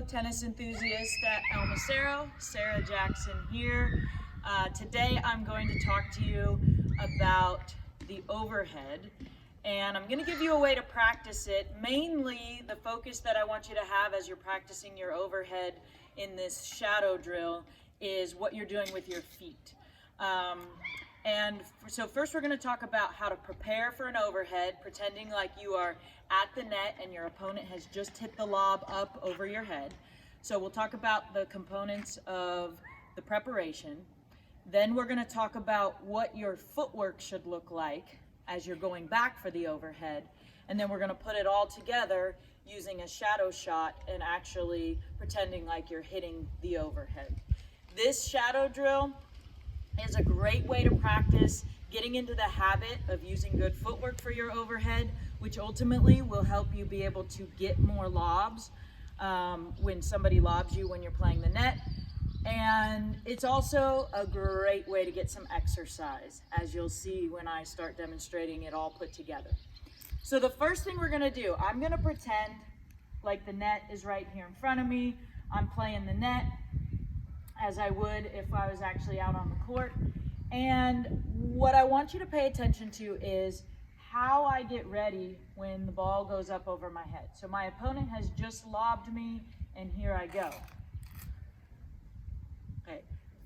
tennis enthusiast at El Macero. Sara Jackson here. Today I'm going to talk to you about the overhead, and I'm going to give you a way to practice it. Mainly the focus that I want you to have as you're practicing your overhead in this shadow drill is what you're doing with your feet. So first we're going to talk about how to prepare for an overhead, pretending like you are at the net and your opponent has just hit the lob up over your head. So we'll talk about the components of the preparation. Then we're going to talk about what your footwork should look like as you're going back for the overhead. And then we're going to put it all together using a shadow shot and actually pretending like you're hitting the overhead. This shadow drill is a great way to practice getting into the habit of using good footwork for your overhead, which ultimately will help you be able to get more lobs when somebody lobs you when you're playing the net. And it's also a great way to get some exercise, as you'll see when I start demonstrating it all put together. So the first thing we're gonna do, I'm gonna pretend like the net is right here in front of me. I'm playing the net as I would if I was actually out on the court. And what I want you to pay attention to is how I get ready when the ball goes up over my head. So my opponent has just lobbed me, and here I go. Okay,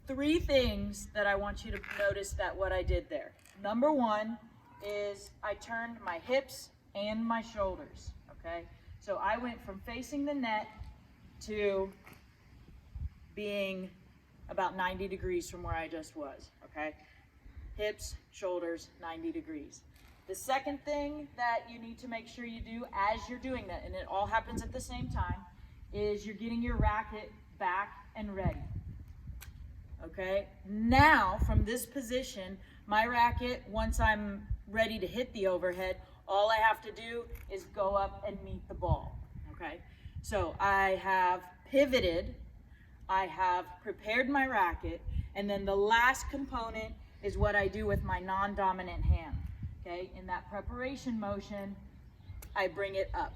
3 things that I want you to notice that what I did there. Number 1 is I turned my hips and my shoulders, okay? So I went from facing the net to being about 90 degrees from where I just was, okay? Hips, shoulders, 90 degrees. The second thing that you need to make sure you do as you're doing that, and it all happens at the same time, is you're getting your racket back and ready, okay? Now, from this position, my racket, once I'm ready to hit the overhead, all I have to do is go up and meet the ball, okay? So I have pivoted, I have prepared my racket, and then the last component is what I do with my non-dominant hand, okay? In that preparation motion, I bring it up.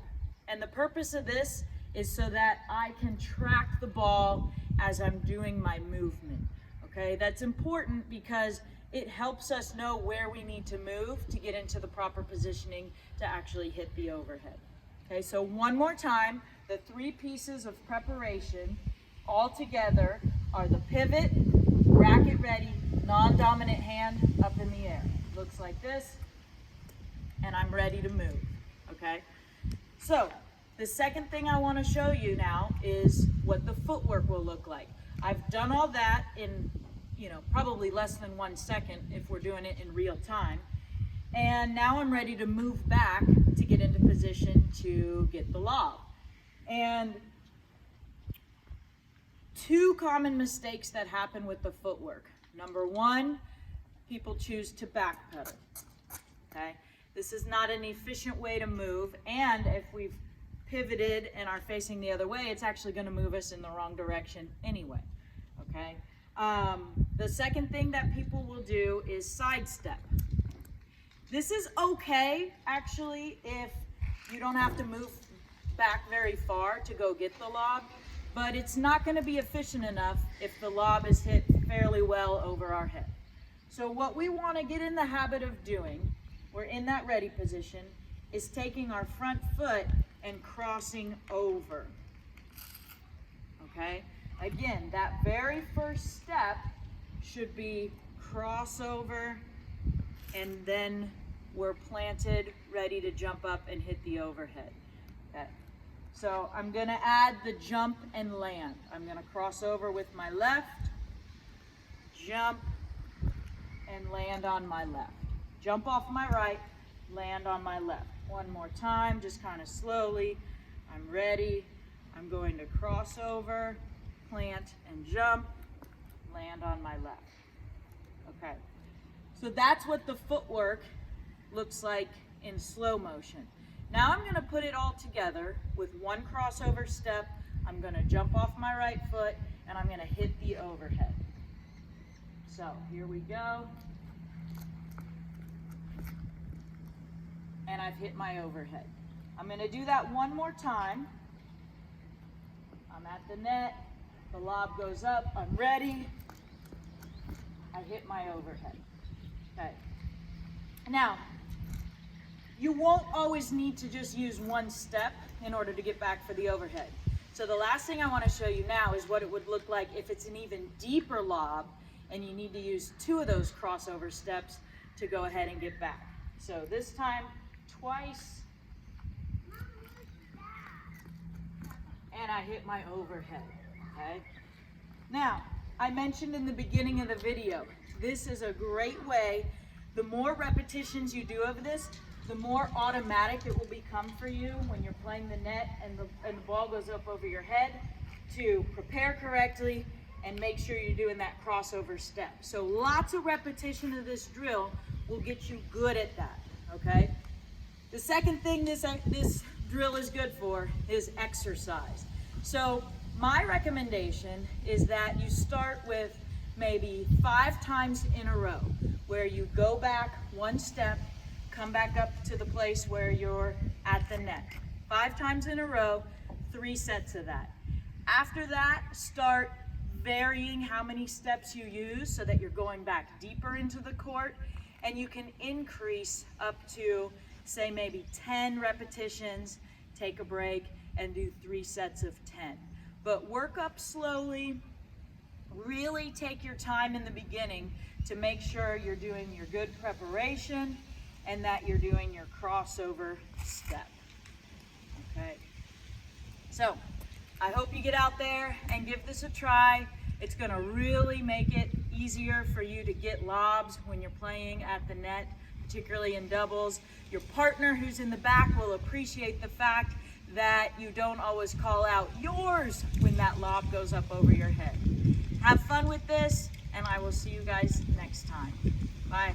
And the purpose of this is so that I can track the ball as I'm doing my movement, okay? That's important because it helps us know where we need to move to get into the proper positioning to actually hit the overhead. Okay, so one more time, the 3 pieces of preparation all together are the pivot, racket ready, non-dominant hand up in the air. Looks like this, and I'm ready to move, okay? So the second thing I want to show you now is what the footwork will look like. I've done all that in, probably less than 1 second if we're doing it in real time. And now I'm ready to move back to get into position to get the lob. And 2 common mistakes that happen with the footwork. Number 1, people choose to backpedal, okay? This is not an efficient way to move, and if we've pivoted and are facing the other way, it's actually gonna move us in the wrong direction anyway, okay? The second thing that people will do is sidestep. This is okay, actually, if you don't have to move back very far to go get the lob, but it's not going to be efficient enough if the lob is hit fairly well over our head. So what we want to get in the habit of doing, we're in that ready position, is taking our front foot and crossing over, okay? Again, that very first step should be crossover, and then we're planted, ready to jump up and hit the overhead, okay? So I'm gonna add the jump and land. I'm gonna cross over with my left, jump, and land on my left. Jump off my right, land on my left. One more time, just kind of slowly. I'm ready. I'm going to cross over, plant, and jump, land on my left. Okay, so that's what the footwork looks like in slow motion. Now I'm going to put it all together with 1 crossover step. I'm going to jump off my right foot, and I'm going to hit the overhead. So here we go. And I've hit my overhead. I'm going to do that one more time. I'm I'm at the net, the lob goes up, I'm ready, I hit my overhead. Okay. Now, you won't always need to just use one step in order to get back for the overhead. So the last thing I want to show you now is what it would look like if it's an even deeper lob and you need to use 2 of those crossover steps to go ahead and get back. So this time, twice, and I hit my overhead, okay? Now, I mentioned in the beginning of the video, this is a great way, the more repetitions you do of this, the more automatic it will become for you when you're playing the net and the ball goes up over your head to prepare correctly and make sure you're doing that crossover step. So lots of repetition of this drill will get you good at that, okay? The second thing this drill is good for is exercise. So my recommendation is that you start with maybe 5 times in a row where you go back 1 step, come back up to the place where you're at the net. 5 times in a row, 3 sets of that. After that, start varying how many steps you use so that you're going back deeper into the court, and you can increase up to, say, maybe 10 repetitions, take a break, and do 3 sets of 10. But work up slowly. Really take your time in the beginning to make sure you're doing your good preparation and that you're doing your crossover step. Okay. So, I hope you get out there and give this a try. It's going to really make it easier for you to get lobs when you're playing at the net, particularly in doubles. Your partner who's in the back will appreciate the fact that you don't always call out yours when that lob goes up over your head. Have fun with this, and I will see you guys next time. Bye.